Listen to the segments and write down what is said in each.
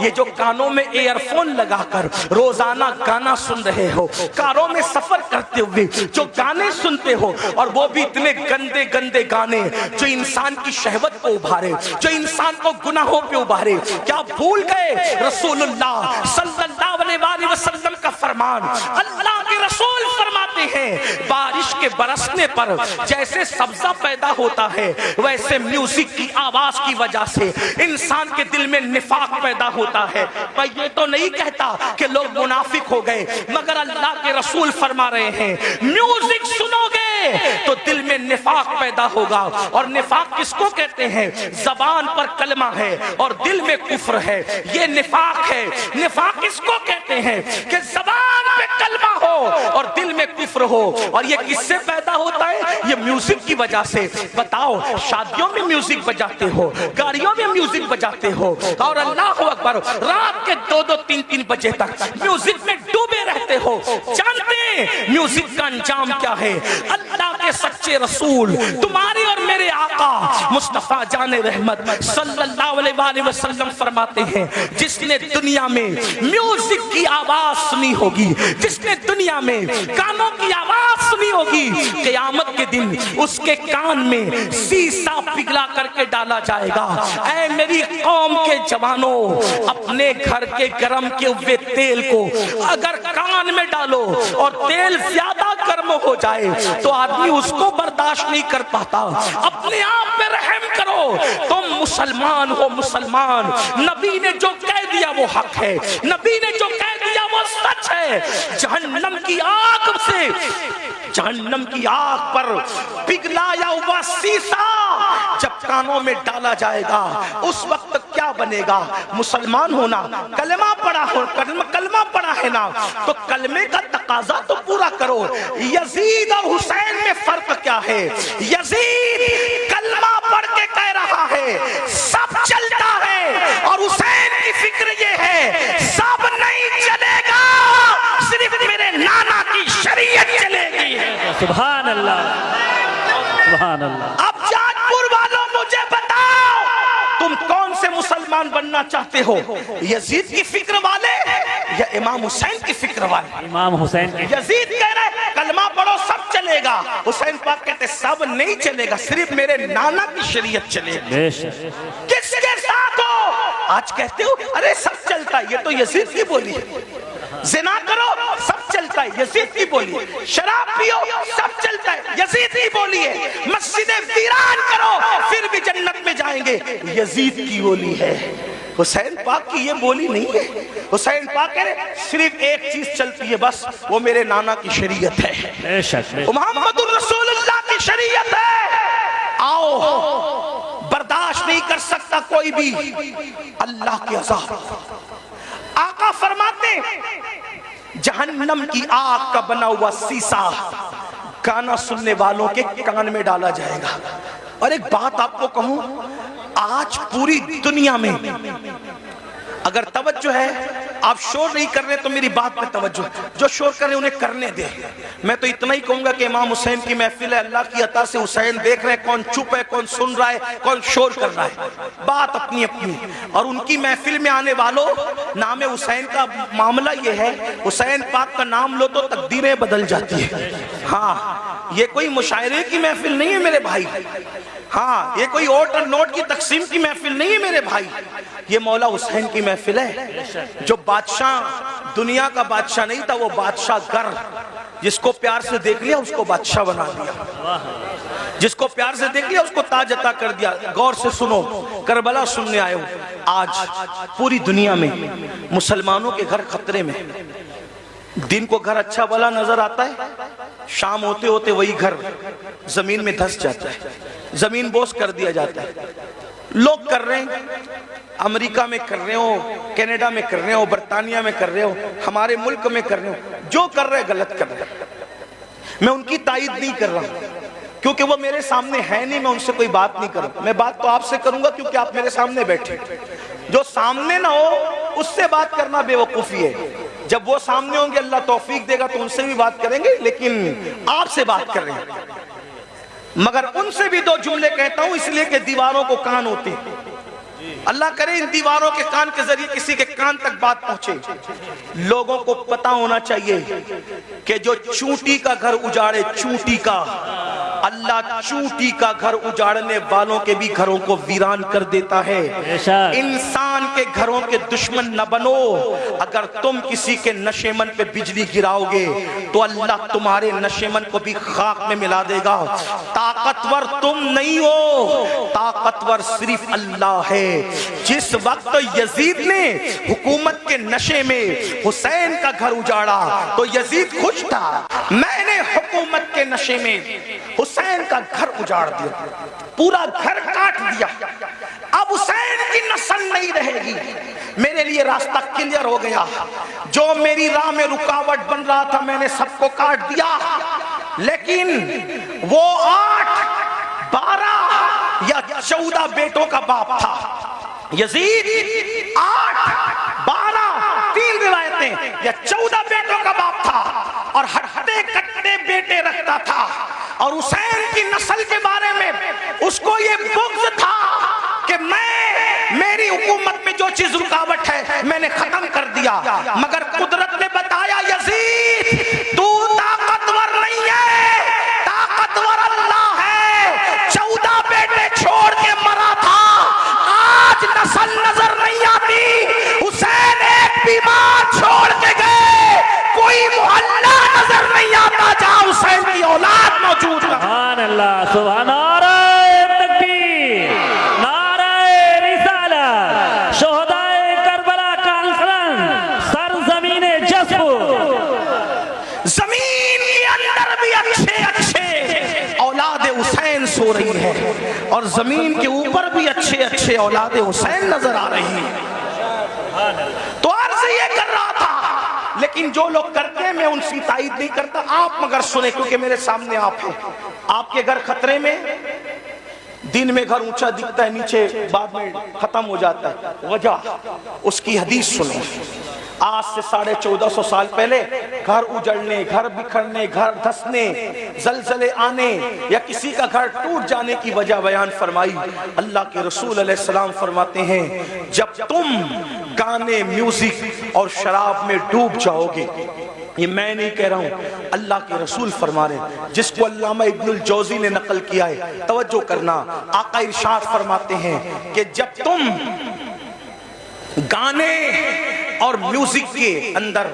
یہ جو کانوں میں ایئر فون لگا کر روزانہ گانا سن رہے ہو، کاروں میں سفر کرتے ہوئے جو گانے سنتے ہو، اور وہ بھی اتنے گندے گندے گانے جو انسان کی شہوت کو ابھارے، جو انسان کو گناہوں پہ ابھارے، کیا بھول گئے رسول اللہ صلی اللہ علیہ وسلم کا فرمان؟ اللہ کے رسول فرماتے ہیں بارش کے برسنے پر جیسے سبزہ پیدا ہوتا ہے، ویسے میوزک کی آواز کی وجہ سے انسان کے دل میں نفاق پیدا ہوتا ہے۔ میں یہ تو نہیں کہتا کہ لوگ منافق ہو گئے، مگر اللہ کے رسول فرما رہے ہیں میوزک سنو گے تو دل میں نفاق پیدا ہوگا، اور نفاق کس کو کہتے ہیں؟ زبان پر کلمہ ہے اور دل میں کفر ہے، یہ نفاق ہے۔ نفاق کس کو کہتے ہیں؟ کہ زبان پہ کلمہ ہو اور دل میں کفر ہو، اور یہ کس سے پیدا ہوتا ہے؟ یہ میوزک کی وجہ سے۔ بتاؤ، شادیوں میں میوزک بجاتے ہو، گاڑیوں میں میوزک بجاتے ہو، اور اللہ اکبر رات کے 2-3 بجے تک میوزک میں ڈوبے رہتے ہو۔ جانتے ہیں میوزک کا انجام کیا ہے؟ اللہ کے سچے رسول تمہارے اور میرے آقا مصطفیٰ جان رحمت صلی اللہ علیہ وسلم فرماتے ہیں جس نے دنیا میں میوزک کی آواز سنی ہوگی، جس نے دنیا میں گانوں کی آواز سنی ہوگی، قیامت کے دن اس کے کان میں سیسا پگھلا کر کے ڈالا جائے گا۔ اے میری قوم کے جوانوں، اپنے گھر کے گرم کے ہوئے تیل کو اگر کان میں ڈالو اور تیل زیادہ گرم ہو جائے تو آدمی اس کو برداشت نہیں کر پاتا۔ اپنے آپ پہ رحم کرو، تم مسلمان ہو، مسلمان۔ نبی نے جو کہہ دیا وہ حق ہے، نبی نے جو کہہ دیا وہ سچ ہے۔ جہنم کی آگ سے، جہنم کی آگ پر پگھلایا ہوا سیسا جب کانوں میں ڈالا جائے گا اس وقت کیا بنے گا؟ مسلمان ہونا، کلمہ پڑھا ہو، کلمہ پڑھا ہے نا، تو کلمے کا تقاضا تو پورا کرو۔ یزید اور حسین میں فرق کیا ہے؟ یزید کلمہ پڑھ کے کہہ رہا ہے سب چلتا ہے، اور حسین کی فکر یہ ہے سب نہیں چلے گا، صرف میرے نانا کی شریعت چلے گی۔ سبحان اللہ، سبحان اللہ۔ اب جان پور والوں مجھے بتاؤ، تم کون سے مسلمان بننا چاہتے ہو؟ یزید کی فکر والے یا امام حسین کی فکر والے؟ امام حسین کی۔ یزید کہہ رہے کلمہ پڑھو سب چلے گا، حسین پاک کہتے سب نہیں چلے گا، صرف میرے نانا کی شریعت چلے گی۔ بے شک۔ کس کے ساتھ ہو؟ آج کہتے ہو ارے سب چلتا ہے، یہ تو یزید کی بولی ہے۔ زنا کرو سب چلتا ہے، یزید کی بولی ہے۔ شراب پیو سب چلتا ہے، یزید کی بولی ہے۔ مسجدیں ویران کرو پھر بھی جنت میں جائیں گے، یزید کی بولی ہے۔ حسین پاک کی یہ بولی نہیں ہے۔ حسین پاک کہہ رہے صرف ایک چیز چلتی ہے بس، وہ میرے نانا کی شریعت ہے، بے شک۔ محمد الرسول اللہ کی شریعت ہے۔ آؤ، برداشت نہیں کر سکتا کوئی بھی اللہ کی عذاب۔ آقا فرماتے جہنم کی آگ کا بنا ہوا سیسا گانا سننے والوں کے کان میں ڈالا جائے گا۔ اور ایک بات آپ کو کہوں، آج پوری دنیا میں اگر توجہ ہے، آپ شور نہیں کر رہے تو میری بات پہ توجہ، جو شور کر رہے انہیں کرنے دیں۔ میں تو اتنا ہی کہوں گا کہ امام حسین کی محفل ہے، اللہ کی عطا سے حسین دیکھ رہے ہیں، کون چپ ہے، کون سن رہا ہے، کون شور کر رہا ہے، بات اپنی اپنی۔ اور ان کی محفل میں آنے والوں، نام حسین کا معاملہ یہ ہے، حسین پاک کا نام لو تو تقدیریں بدل جاتی ہیں۔ ہاں، یہ کوئی مشاعرے کی محفل نہیں ہے میرے بھائی، ہاں یہ کوئی اوٹ اور نوٹ کی تقسیم کی محفل نہیں ہے میرے بھائی، یہ مولا حسین کی محفل ہے۔ جو بادشاہ دنیا کا بادشاہ نہیں تھا، وہ بادشاہ گر، جس کو پیار سے دیکھ لیا اس کو بادشاہ بنا دیا، جس کو پیار سے دیکھ لیا اس کو تاج عطا کر دیا۔ غور سے سنو، کربلا سننے آئے ہو، آج پوری دنیا میں مسلمانوں کے گھر خطرے میں۔ دن کو گھر اچھا بھلا نظر آتا ہے، شام ہوتے ہوتے وہی گھر زمین میں دھس جاتا ہے، زمین بوس کر دیا جاتا ہے۔ لوگ کر رہے ہیں، امریکہ میں کر رہے ہو، کینیڈا میں کر رہے ہو، برطانیہ میں کر رہے ہو، ہمارے ملک میں کر رہے ہو، جو کر رہے غلط کر رہے۔ میں ان کی تائید نہیں کر رہا ہوں کیونکہ وہ میرے سامنے ہے نہیں، میں ان سے کوئی بات نہیں کروں۔ میں بات تو آپ سے کروں گا کیونکہ آپ میرے سامنے بیٹھے، جو سامنے نہ ہو اس سے بات کرنا بے وقوفی ہے۔ جب وہ سامنے ہوں گے اللہ توفیق دے گا تو ان سے بھی بات کریں گے، لیکن آپ سے بات کر رہے ہیں۔ مگر ان سے بھی دو جملے کہتا ہوں اس لیے کہ دیواروں کو کان ہوتے ہیں۔ اللہ کرے ان دیواروں کے کان کے ذریعے کسی کے کان تک بات پہنچے. لوگوں کو پتا ہونا چاہیے کہ جو چونٹی کا گھر اجاڑے، چونٹی کا، اللہ چونٹی کا گھر اجاڑنے والوں کے بھی گھروں کو ویران کر دیتا ہے. انسان کے گھروں کے دشمن نہ بنو. اگر تم کسی کے نشیمن پہ بجلی گراؤ گے تو اللہ تمہارے نشیمن کو بھی خاک میں ملا دے گا. طاقتور تم نہیں ہو، طاقتور صرف اللہ ہے. جس وقت یزید نے حکومت کے نشے میں حسین کا گھر اجاڑا تو یزید خوش تھا، میں نے حکومت کے نشے میں حسین کا گھر اجاڑ دیا، پورا گھر کاٹ دیا، اب حسین کی نسل نہیں رہے گی. میرے لیے راستہ کلیئر ہو گیا. جو میری راہ میں رکاوٹ بن رہا تھا میں نے سب کو کاٹ دیا. لیکن وہ 8، 12 یا 14 بیٹوں کا باپ تھا یزید. 8، 12، 3 روایتیں، یا 14 بیٹوں کا باپ تھا اور ہٹے کٹے بیٹے رکھتا تھا. اور حسین کی نسل کے بارے میں اس کو یہ بغض تھا کہ میری حکومت میں جو چیز رکاوٹ ہے میں نے ختم کر دیا. مگر قدرت نے بتایا یزید تو طاقتور نہیں ہے، طاقتور اللہ ہے. 14 بیٹے چھوڑ کے مرا تھا، آج نسل نظر نہیں آتی. حسین ایک بیمار چھوڑ کے گئے، کوئی محلہ نظر نہیں آتا جہاں حسین کی اولاد موجود ہے. سبحان اللہ، سبحان نعرہ تکبیر، نعرہ رسالت، شہدائے کربلا کانفرنس، سرزمین جذب. زمین کے اندر بھی اچھے اولاد حسین سو رہی ہے اور زمین کے اوپر بھی اچھے اولاد حسین نظر آ رہی ہیں. تو عرض یہ کر رہا تھا، لیکن جو لوگ کرتے ہیں میں ان سے تائید نہیں کرتا. آپ مگر سنیں کیونکہ میرے سامنے آپ ہیں. آپ کے گھر خطرے میں، دن میں گھر اونچا دکھتا ہے، نیچے بعد میں ختم ہو جاتا ہے. وجہ اس کی حدیث سنیں. آج سے 1450 سال پہلے گھر اجڑنے، گھر بکھرنے، گھر دھسنے، زلزلے آنے یا کسی کا گھر ٹوٹ جانے کی وجہ بیان فرمائی. اللہ کے رسول علیہ السلام فرماتے ہیں جب تم گانے، میوزک اور شراب میں ڈوب جاؤ گے، یہ میں نہیں کہہ رہا ہوں، اللہ کے رسول فرما رہے ہیں، جس کو علامہ ابن الجوزی نے نقل کیا ہے. توجہ کرنا، آقا ارشاد فرماتے ہیں کہ جب تم گانے اور میوزک کے اندر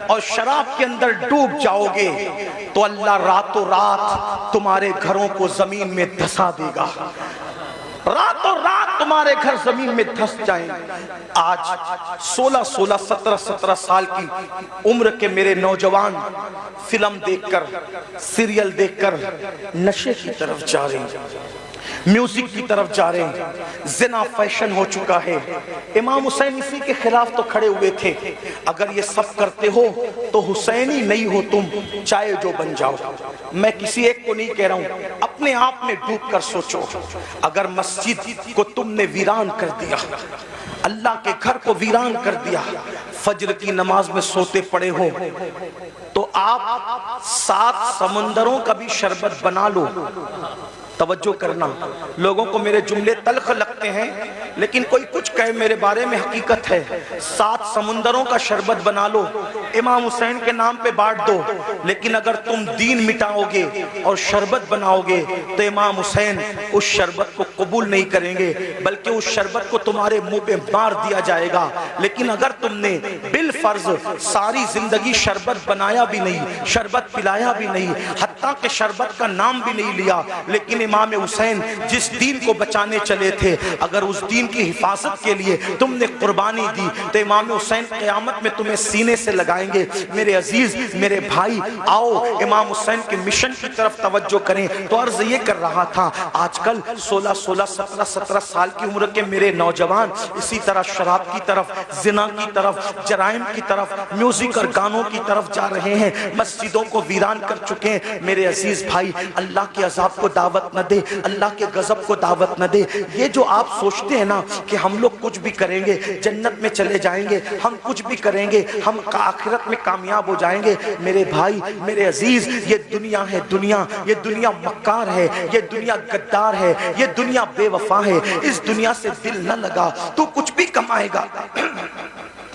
اور شراب کے اندر ڈوب جاؤ گے تو اللہ راتوں رات تمہارے گھروں کو زمین میں دھسا دے گا. راتوں رات تمہارے گھر زمین میں دھس جائیں. آج 16، 17 سال کی عمر کے میرے نوجوان فلم دیکھ کر، سیریل دیکھ کر نشے کی طرف جا رہے ہیں، میوزک کی طرف جا رہے ہیں. زنا فیشن ہو چکا ہے. امام حسین اسی کے خلاف تو کھڑے ہوئے تھے. اگر یہ سب کرتے ہو تو حسینی نہیں ہو تم، چاہے جو بن جاؤ. میں کسی ایک کو نہیں کہہ رہا ہوں، اپنے آپ میں ڈوب کر سوچو. اگر مسجد کو تم نے ویران کر دیا، اللہ کے گھر کو ویران کر دیا، فجر کی نماز میں سوتے پڑے ہو تو آپ 7 سمندروں کا بھی شربت بنا لو. توجہ کرنا، لوگوں کو میرے جملے تلخ لگتے ہیں لیکن کوئی کچھ کہے میرے بارے میں حقیقت ہے. 7 سمندروں کا شربت بنا لو، امام حسین کے نام پہ بانٹ دو. لیکن اگر تم دین مٹاؤ گے اور شربت بناؤ گے تو امام حسین اس شربت کو قبول نہیں کریں گے، بلکہ اس شربت کو تمہارے منہ پہ مار دیا جائے گا. لیکن اگر تم نے بالفرض ساری زندگی شربت بنایا بھی نہیں، شربت پلایا بھی نہیں، حتیٰ کہ شربت کا نام بھی نہیں لیا، لیکن امام حسین جس دین کو بچانے چلے تھے، اگر اس دین کی حفاظت کے لیے تم نے قربانی دی تو امام حسین قیامت میں تمہیں سینے سے لگائیں گے. میرے عزیز، میرے بھائی، آؤ امام حسین کے مشن کی طرف توجہ کریں. تو عرض یہ کر رہا تھا، آج کل 16، 17 سال کی عمر کے میرے نوجوان اسی طرح شراب کی طرف، زنا کی طرف، جرائم کی طرف، میوزک اور گانوں کی طرف جا رہے ہیں، مسجدوں کو ویران کر چکے ہیں. میرے عزیز بھائی اللہ کے عذاب کو دعوت نہ دے, اللہ کے غضب کو دعوت نہ دے. یہ جو آپ سوچتے ہیں نا کہ ہم لوگ کچھ بھی کریں گے جنت میں چلے جائیں گے, ہم کچھ بھی کریں گے ہم آخرت میں کامیاب ہو جائیں گے, میرے بھائی میرے عزیز یہ دنیا ہے دنیا, یہ دنیا مکار ہے, یہ دنیا غدار ہے, یہ دنیا بے وفا ہے. اس دنیا سے دل نہ لگا, تو کچھ بھی کمائے گا,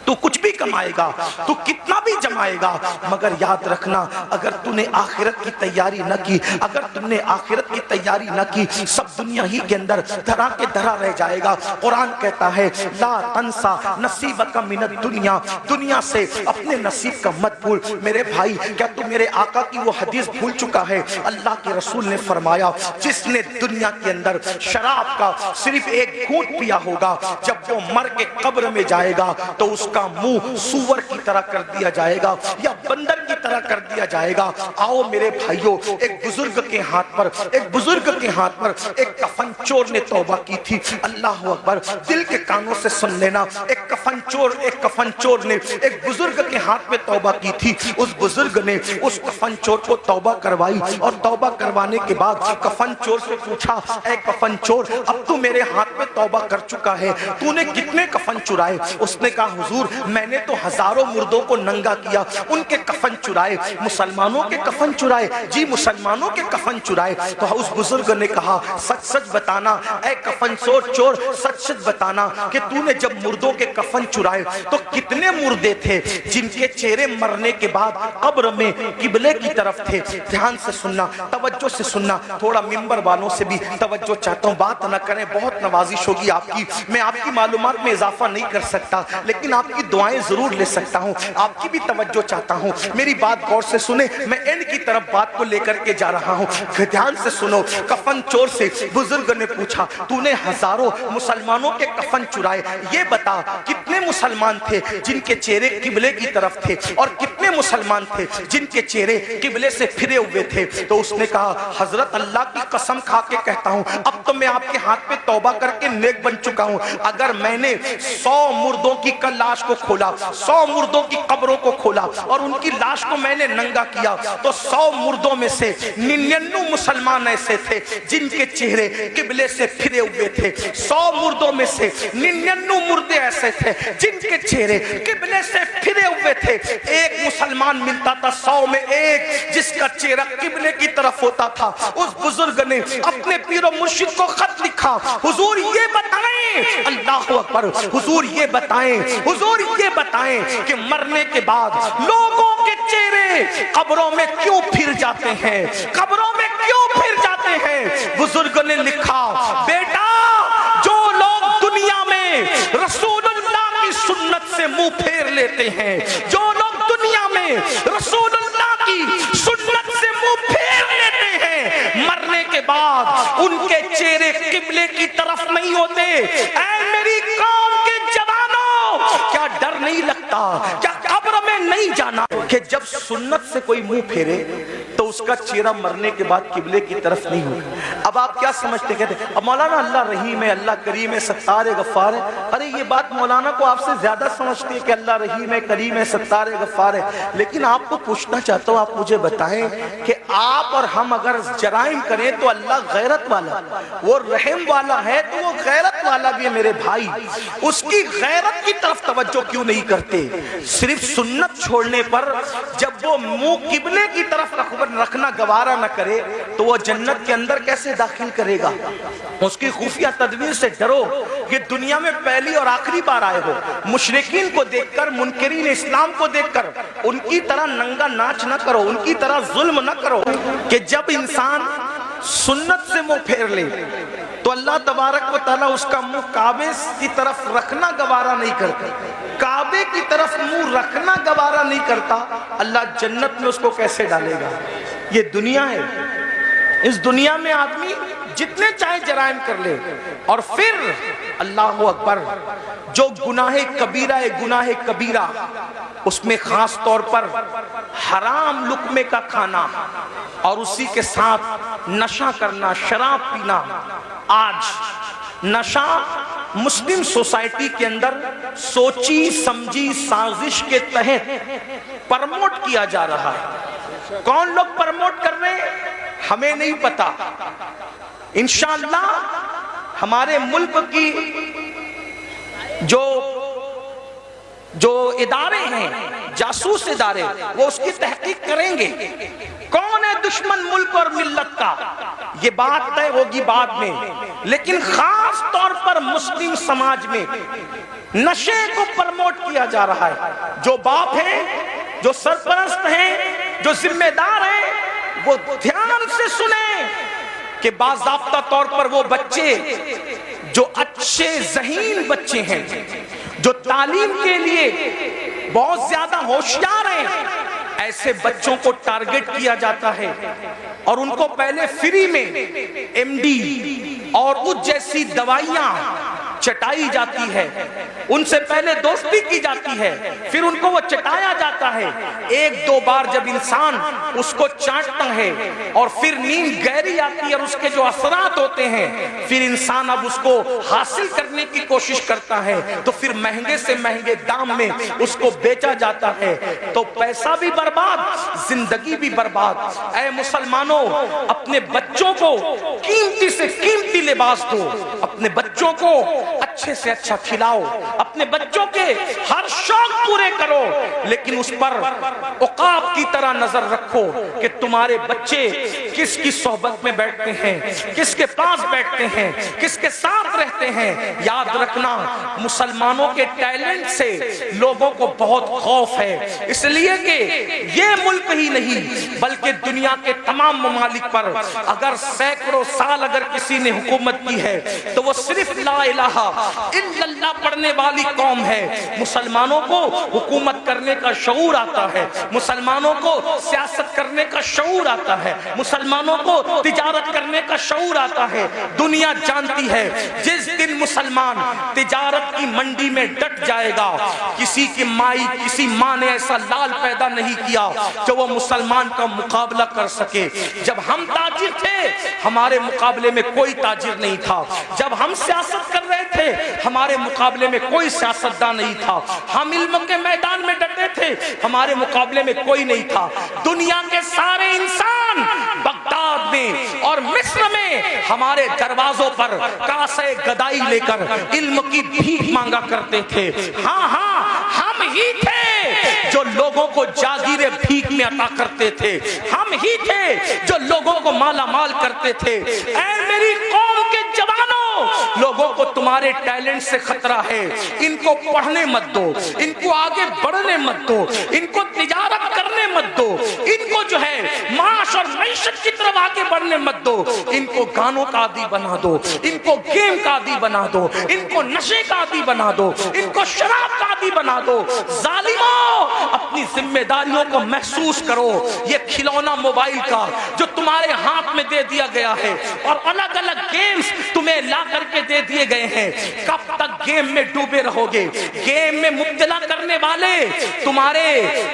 تو کچھ بھی کمائے گا, تو کتنا بھی جمائے گا, مگر یاد رکھنا اگر تو نے آخرت کی تیاری نہ کی, اگر تم نے آخرت کی تیاری نہ کی, سب دنیا ہی کے اندر دھرا کے دھرا رہ جائے گا. قرآن کہتا ہے لا تنسا نصیبک من الدنیا, دنیا سے اپنے نصیب کا مت بھول. میرے بھائی کیا تو میرے آقا کی وہ حدیث بھول چکا ہے؟ اللہ کے رسول نے فرمایا جس نے دنیا کے اندر شراب کا صرف ایک گھونٹ پیا ہوگا, جب وہ مر کے قبر میں جائے گا تو اس کا منہ سور کی طرح کر دیا جائے گا یا بندر کی طرح کر دیا جائے گا. آؤ میرے بھائیوں, ایک بزرگ کے ہاتھ پر ایک کفن چور نے توبہ کی تھی. اللہ اکبر, دل کے کانوں سے سن لینا, ایک کفن چور نے ایک بزرگ کے ہاتھ میں توبہ کی تھی. اس بزرگ نے اس کفن چور کو توبہ کروائی, اور توبہ کروانے کے بعد کفن چور سے پوچھا اے کفن چور, اب تو میرے ہاتھ میں توبہ کر چکا ہے, تو نے کتنے کفن چرائے؟ اس نے کہا حضور میں نے تو ہزاروں مردوں کو ننگا کیا, ان کے کفن چرائے. مسلمانوں کے کفن چرائے؟ جی مسلمانوں کے کفن چرائے. تو اس بزرگ نے کہا سچ سچ بتانا اے کفن چور, سچ سچ بتانا کہ تو نے جب مردوں کے کفن چرائے تو کتنے مردے تھے جن کے چہرے مرنے کے بعد قبر میں قبلے کی طرف تھے؟ دھیان سے سننا, توجہ سے سننا, تھوڑا منبر والوں سے بھی توجہ چاہتا ہوں, بات نہ کریں, بہت نوازش ہوگی آپ کی, میں آپ کی معلومات میں اضافہ نہیں کر سکتا لیکن آپ کی دعائیں ضرور لے سکتا ہوں, آپ کی بھی توجہ چاہتا ہوں. میری بات غور سے سنیں, میں ان کی طرف بات کو لے کر کے جا رہا ہوں, دھیان سے سنو. کفن چور سے بزرگ نے پوچھا تو نے ہزاروں مسلمانوں کے کفن چرائے, یہ بتا کتنے مسلمان تھے جن کے چہرے قبلے کی طرف تھے اور کتنے مسلمان تھے جن کے چہرے قبلے سے پھرے ہوئے تھے؟ تو اس نے کہا حضرت اللہ کی قسم کھا کے کہتا ہوں اب تو میں آپ کے ہاتھ پہ توبہ کر کے نیک بن چکا ہوں. اگر میں نے 100 مردوں کی لاش کو کھولا, 100 مردوں کی قبروں کو کھولا اور ان کی لاش کو میں نے ننگا کیا, تو 100 مردوں میں سے 99 مسلمان ایسے تھے جن کے چہرے قبلے سے پھرے ہوئے تھے. 100 مردوں میں سے 99 مردے ایسے تھے جن کے چہرے قبلے سے پھرے ہوئے تھے. ایک مسلمان ملتا تھا 100 میں ایک جس کا چہرہ قبلے کی طرف ہوتا تھا. اس بزرگ نے اپنے پیر و مرشد کو خط لکھا, حضور یہ بتائیں, اللہ اکبر, حضور یہ بتائیں کہ مرنے کے بعد لوگوں کے چہرے قبروں میں کیوں پھر جاتے ہیں, قبروں میں کیوں پھر جاتے ہیں؟ بزرگ نے لکھا بیٹا جو لوگ دنیا میں رسول اللہ کی سنت سے منہ پھیر لیتے ہیں, جو لوگ دنیا میں رسول اللہ کی سنت سے منہ پھیر لیتے ہیں, مرنے کے بعد ان کے چہرے قبلے کی طرف نہیں ہوتے. اے میری قوم کے جوانوں, کیا ڈر نہیں لگتا, کیا قبر میں نہیں جانا کہ جب سنت سے کوئی منہ پھیرے تو اس کا چہرہ مرنے کے بعد قبلے کی طرف نہیں ہوگا؟ اب آپ کیا سمجھتے, کہتے اب مولانا اللہ رحیم ہے, اللہ کریم ہے, ستار ہے, غفار ہے. ارے یہ بات مولانا کو آپ سے زیادہ سمجھتے ہیں کہ اللہ رحیم ہے, کریم ہے, ستار ہے, غفار ہے. لیکن آپ کو پوچھنا چاہتا ہوں, آپ مجھے بتائیں کہ آپ اور ہم اگر جرائم کریں تو اللہ غیرت والا, وہ رحم والا ہے تو وہ غیرت والا بھی ہے. میرے بھائی اس کی غیرت کی طرف توجہ کیوں نہیں کرتے؟ صرف سنت چھوڑنے پر جب وہ منہ قبلے کی طرف رکھنا گوارا نہ کرے تو وہ جنت کے اندر کیسے داخل کرے گا؟ اس کی خفیہ تدبیر سے ڈرو. یہ دنیا میں پہلی اور آخری بار آئے ہو. مشرکین کو دیکھ کر, منکرین اسلام کو دیکھ کر ان کی طرح ننگا ناچ نہ کرو, ان کی طرح ظلم نہ کرو. کہ جب انسان سنت سے منہ پھیر لے تو اللہ تبارک و تعالیٰ اس کا منہ کعبے کی طرف رکھنا گوارا نہیں کرتا. کعبے کی طرف منہ رکھنا گوارا نہیں کرتا, اللہ جنت میں اس کو کیسے ڈالے گا؟ یہ دنیا ہے, اس دنیا میں آدمی جتنے چاہے جرائم کر لے, اور پھر اللہ اکبر جو گناہ کبیرہ اس میں خاص طور پر حرام لقمے کا کھانا اور اسی کے ساتھ نشہ کرنا, شراب پینا. آج نشہ مسلم سوسائٹی کے اندر سوچی سمجھی سازش کے تحت پرموٹ کیا جا رہا ہے. کون لوگ پرموٹ کر رہے ہیں ہمیں نہیں پتا. انشاءاللہ ہمارے ملک کی جو ادارے ہیں جاسوس ادارے وہ اس کی تحقیق کریں گے کون ہے دشمن ملک اور ملت کا. یہ بات طے ہوگی بعد میں. لیکن خاص طور پر مسلم سماج میں نشے کو پرموٹ کیا جا رہا ہے. جو باپ ہیں، جو سرپرست ہیں، جو ذمہ دار ہیں، وہ دھیان سے سنیں کہ باضابطہ طور پر وہ بچے جو اچھے ذہین بچے ہیں، جو تعلیم کے لیے بہت زیادہ ہوشیار ہیں، ایسے بچوں کو ٹارگٹ کیا جاتا ہے اور ان کو پہلے فری میں ایم ڈی اور اس جیسی دوائیاں چٹائی جاتی ہے. ان سے پہلے دوستی کی جاتی ہے، پھر ان کو وہ چٹایا جاتا ہے. ایک دو بار جب انسان اس کو چاٹتا ہے اور پھر نیند گہری آتی ہے اور اس کے جو اثرات ہوتے ہیں، پھر انسان اب اس کو حاصل کرنے کی کوشش کرتا ہے تو پھر مہنگے سے مہنگے دام میں اس کو بیچا جاتا ہے. تو پیسہ بھی برباد، زندگی بھی برباد. اے مسلمانوں، اپنے بچوں کو قیمتی سے قیمتی لباس دو، اپنے بچوں کو اچھے سے اچھا کھلاؤ، اپنے بچوں کے ہر شوق پورے کرو، لیکن اس پر عقاب کی طرح نظر رکھو کہ تمہارے بچے کس کی صحبت میں بیٹھتے ہیں، کس کے پاس بیٹھتے ہیں، کس کے ساتھ رہتے ہیں. یاد رکھنا مسلمانوں کے ٹیلنٹ سے لوگوں کو بہت خوف ہے، اس لیے کہ یہ ملک ہی نہیں بلکہ دنیا کے تمام ممالک پر اگر سینکڑوں سال اگر کسی نے حکومت کی ہے تو وہ صرف لا الہ الا اللہ پڑھنے والی قوم ہے. مسلمانوں کو حکومت کرنے کا شعور آتا ہے، مسلمانوں کو سیاست کرنے کا شعور آتا ہے، مسلمانوں کو تجارت کرنے کا شعور آتا ہے. دنیا جانتی ہے جس دن مسلمان تجارت کی منڈی میں ڈٹ جائے گا، کسی ماں نے ایسا لال پیدا نہیں کیا جو وہ مسلمان کا مقابلہ کر سکے. جب ہم تاجر تھے ہمارے مقابلے میں کوئی تاجر نہیں تھا، جب ہم سیاست کر رہے تھے ہمارے مقابلے میں کوئی سیاستدان نہیں تھا، ہم علم کے میدان میں ڈٹے تھے ہمارے مقابلے میں کوئی نہیں تھا. دنیا کے سارے انسان بغداد میں اور مصر میں ہمارے دروازوں پر کاسے گدائی لے کر علم کی بھیک مانگا کرتے تھے. ہاں ہم ہی تھے جو لوگوں کو جاگیریں بھیک میں عطا کرتے تھے، ہم ہی تھے جو لوگوں کو مالا مال کرتے تھے. اے میری قوم کے جوانوں، لوگوں کو تمہارے ٹیلنٹ سے خطرہ ہے. ان کو پڑھنے مت دو، ان کو آگے بڑھنے مت دو، ان کو تجارت کرنے مت دو، ان کو جو ہے معاش اور معیشت کی طرف آگے بڑھنے مت دو. ان کو گانوں کا عادی بنا دو، ان کو گیم کا عادی بنا دو، ان کو نشے کا عادی بنا دو، ان کو شراب کا عادی بنا دو. ظالموں، اپنی ذمہ داریوں کو محسوس کرو. یہ کھلونا موبائل کا جو تمہارے ہاتھ میں دے دیا گیا ہے اور الگ الگ گیمز تمہیں لا کر کے دے دیے گئے ہیں، کب تک گیم میں ڈوبے رہو گے؟ گیم میں مبتلا کرنے والے تمہارے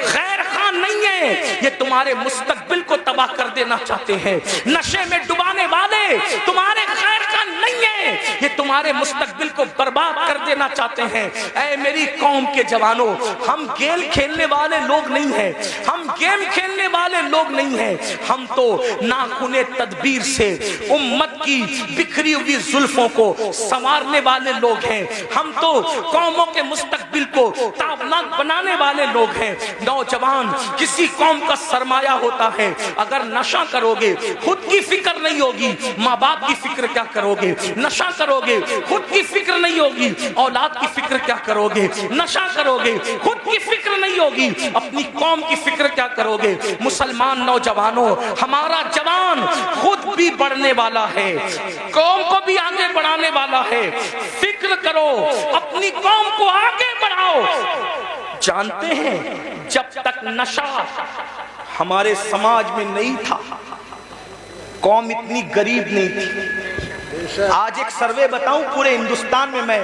خیر خواہ نہیں ہیں، یہ تمہارے مستقبل کو تباہ کر دینا چاہتے ہیں. نشے میں ڈبانے والے تمہارے خیر خواہ نہیں ہیں، یہ تمہارے مستقبل کو برباد کر دینا چاہتے ہیں. اے میری قوم کے جوانوں، ہم گیم کھیلنے والے لوگ نہیں ہیں، ہم گیم کھیلنے والے لوگ نہیں ہیں. ہم تو ناخن تدبیر سے امت کی بکھری ہوئی زلفوں کو سنوارنے والے لوگ ہیں. ہم تو قوموں کے مستقبل کو تابناک بنانے والے لوگ ہیں. نوجوان کسی قوم کا سرمایہ ہوتا ہے. اگر نشہ کرو گے خود کی فکر نہیں ہوگی، ماں باپ کی فکر کیا کرو گے؟ نشہ کرو گے خود کی فکر نہیں ہوگی، اولاد کی فکر کیا کرو گے؟ نشہ کرو گے خود کی فکر نہیں ہوگی، اپنی قوم کی فکر کیا کرو گے؟ مسلمان نوجوانوں، ہمارا جوان خود بھی بڑھنے والا ہے، قوم کو بھی آگے بڑھانے والا ہے. فکر کرو، اپنی قوم کو آگے بڑھاؤ. جانتے ہیں جب تک نشہ ہمارے سماج میں نہیں تھا قوم اتنی غریب نہیں تھی. آج ایک سروے بتاؤں، پورے ہندوستان میں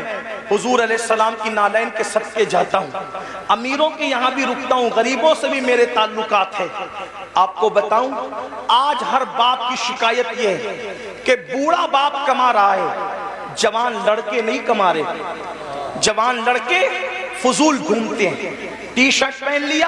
حضور علیہ السلام کی نالین کے صدقے جاتا ہوں، امیروں کے یہاں بھی رکتا ہوں، غریبوں سے بھی میرے تعلقات ہیں. آپ کو بتاؤں آج ہر باپ کی شکایت یہ ہے کہ بوڑھا باپ کما رہا ہے، جوان لڑکے نہیں کما رہے. جوان لڑکے فضول گھومتے ہیں، ٹی شرٹ پہن لیا،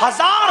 1000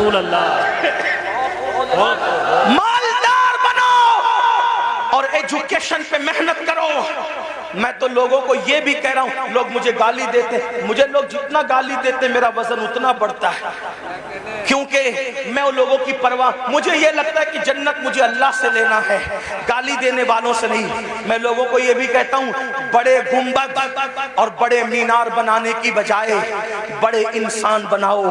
رسول اللہ. مالدار بنو اور ایجوکیشن پہ محنت کرو. میں تو لوگوں کو یہ بھی کہہ رہا ہوں، لوگ مجھے گالی دیتے ہیں، مجھے لوگ جتنا گالی دیتے میرا وزن اتنا بڑھتا ہے، کیونکہ میں ان لوگوں کی پرواہ، مجھے یہ لگتا ہے کہ جنت مجھے اللہ سے لینا ہے، گالی دینے والوں سے نہیں. میں لوگوں کو یہ بھی کہتا ہوں، بڑے گنبد اور بڑے مینار بنانے کی بجائے بڑے انسان بناؤ،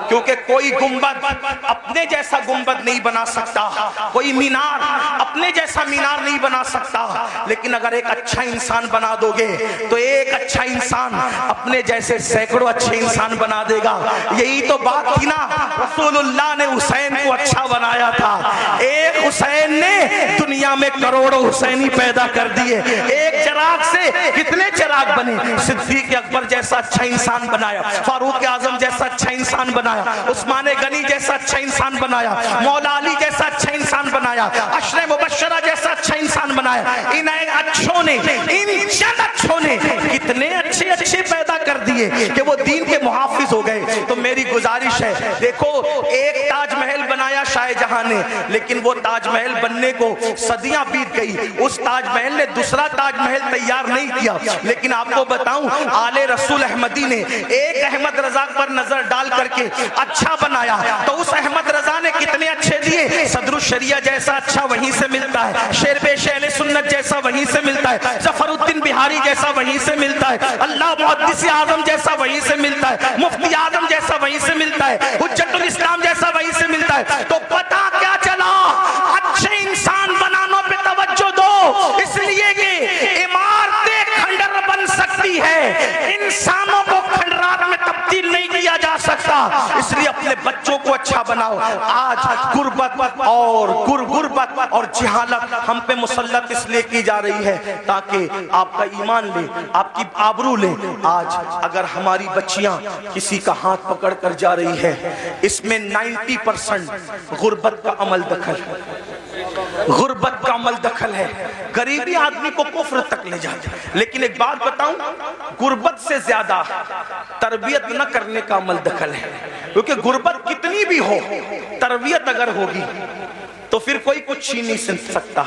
کیونکہ کوئی گنبد اپنے جیسا گنبد نہیں بنا سکتا، کوئی مینار اپنے جیسا مینار نہیں بنا سکتا، لیکن اگر ایک اچھا انسان بنا دو گے تو ایک اچھا انسان اپنے جیسے سینکڑوں اچھے انسان بنا دے گا. یہی تو بات تھی نا، رسول اللہ نے حسین کو اچھا بنایا تھا. ایک حسین نے دنیا میں کروڑوں حسینی پیدا کر دیے. ایک چراغ سے کتنے چراغ بنے. صدیق اکبر جیسا اچھا انسان بنایا، فاروق اعظم جیسا اچھا انسان بنایا، عثمان غنی جیسا اچھا انسان بنایا، مولا علی جیسا اچھا انسان بنایا، عشر مبشرہ جیسا اچھا انسان بنایا. ان اچھوں نے، ان چند اچھوں نے کتنے اچھے اچھے پیدا کر دیے کہ وہ دین کے محافظ ہو گئے. تو میری گزارش ہے، دیکھو ایک تاج محل بنایا شاہ جہاں نے، لیکن وہ تاج محل بننے کو صدیاں بیت گئی. اس تاج محل نے دوسرا تاج محل تیار نہیں کیا. لیکن آپ کو بتاؤں، آل رسول احمدی نے ایک احمد رضا پر نظر ڈال کر کے اچھا بنایا، تو اس احمد رضا نے کتنے اچھے دیے. صدر الشریعہ جیسا اچھا وہیں سے ملتا ہے، شیر پیش اہل سنت جیسا وہیں سے ملتا ہے، ظفر الدین بہاری جیسا وہیں سے ملتا ہے، اللہ محدث اعظم جیسا وہیں سے ملتا ہے، مفتی اعظم جیسا وہیں سے ملتا ہے، حجت الاسلام جیسا وہیں سے ملتا ہے. تو پتہ کیا چلا، اچھے انسان بنانے پہ توجہ دو، اس لیے یہ عمارتیں کھنڈر بن سکتی ہے، انسانوں کو کھنڈرات میں تبدیل نہیں کیا جا سکتا. اس لیے اپنے بچوں کو اچھا بناؤ. آج غربت اور جہالت ہم پہ مسلط اس لیے کی جا رہی ہے تاکہ آپ کا ایمان لے، آپ کی آبرو لے. آج اگر ہماری بچیاں کسی کا ہاتھ پکڑ کر جا رہی ہے، اس میں 90% غربت کا عمل دخل ہے، غربت کا عمل دخل ہے. غریبی آدمی کو کفر تک لے جاتی ہے. لیکن ایک بات بتاؤں، غربت سے زیادہ تربیت نہ کرنے کا عمل دخل ہے. کیونکہ غربت کتنی بھی ہو، تربیت اگر ہوگی تو پھر کوئی کچھ چھین نہیں سکتا.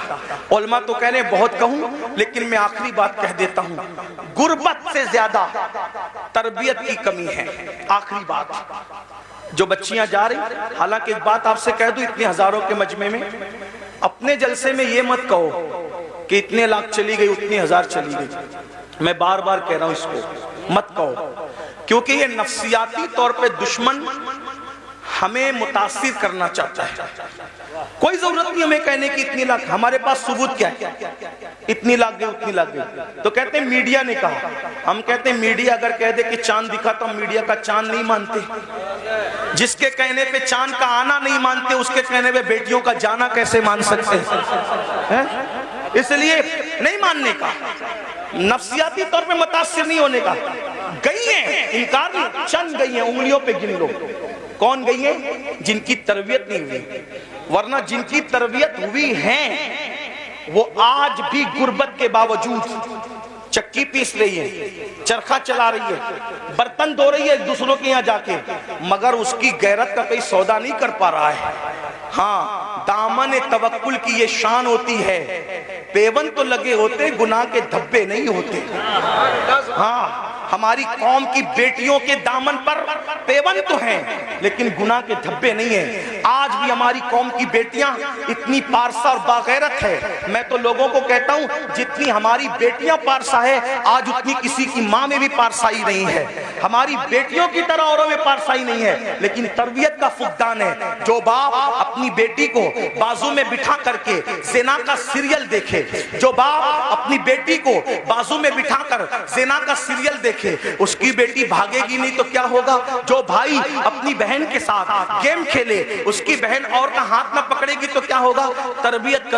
علماء تو کہہ رہے ہیں بہت کہوں، لیکن میں آخری بات کہہ دیتا ہوں، غربت سے زیادہ تربیت کی کمی ہے. آخری بات، جو بچیاں جا رہی، حالانکہ ایک بات آپ سے کہہ دوں، اتنے ہزاروں کے مجمع میں اپنے جلسے میں یہ مت کہو کہ اتنے لاکھ چلی گئی، اتنی ہزار چلی گئی. میں بار بار کہہ رہا ہوں اس کو مت کہو، کیونکہ یہ نفسیاتی طور پہ دشمن ہمیں متاثر کرنا چاہتا ہے. کوئی ضرورت نہیں ہمیں کہنے کی اتنی لاکھ، ہمارے پاس ثبوت کیا ہے، اتنی لاکھ گئی اتنی لاکھ گئی. تو کہتے ہیں میڈیا نے کہا. ہم کہتے ہیں میڈیا اگر کہہ دے کہ چاند دکھا تو ہم میڈیا کا چاند نہیں مانتے. جس کے کہنے پہ چاند کا آنا نہیں مانتے، اس کے کہنے پہ بیٹیوں کا جانا کیسے مان سکتے ہیں؟ اس لیے نہیں ماننے کا، نفسیاتی طور پہ متاثر نہیں ہونے کا. گئی ہیں، انکار نہیں، چند گئی ہیں، انگلیوں پہ گن لو. کون گئی ہیں؟ جن کی تربیت نہیں ہوئی. ورنہ جن کی تربیت ہوئی ہیں وہ آج بھی غربت کے باوجود چکی پیس رہی ہے، چرخہ چلا رہی ہے، برتن دھو رہی ہے ایک دوسروں کے یہاں جا کے، مگر اس کی غیرت کا کوئی سودا نہیں کر پا رہا ہے. ہاں، دامن توکل کی یہ شان ہوتی ہے، پیون تو لگے ہوتے، گناہ کے دھبے نہیں ہوتے. ہاں، ہماری قوم کی بیٹیوں کے دامن پر پیون تو ہیں لیکن گناہ کے دھبے نہیں ہیں. آج بھی ہماری قوم کی بیٹیاں اتنی پارسا اور باغیرت ہے. میں تو لوگوں کو کہتا ہوں جتنی ہماری بیٹیاں پارسا ہے، آج اتنی کسی کی ماں میں بھی پارسائی نہیں ہے. ہماری بیٹیوں کی طرح اوروں میں پارسائی نہیں ہے، لیکن تربیت کا فقدان ہے. جو باپ اپنی بیٹی کو بازو میں بٹھا کر کے زنا کا سیریل دیکھے، جو باپ اپنی بیٹی کو بازو میں بٹھا کر زنا کا سیریل دیکھے، اس کی بیٹی بھاگے گی نہیں تو کیا ہوگا؟ جو بھائی اپنی بہن کے ساتھ گیم کھیلے، اس کی بہن اور کا ہاتھ نہ پکڑے گی تو کیا ہوگا؟ تربیت کرو.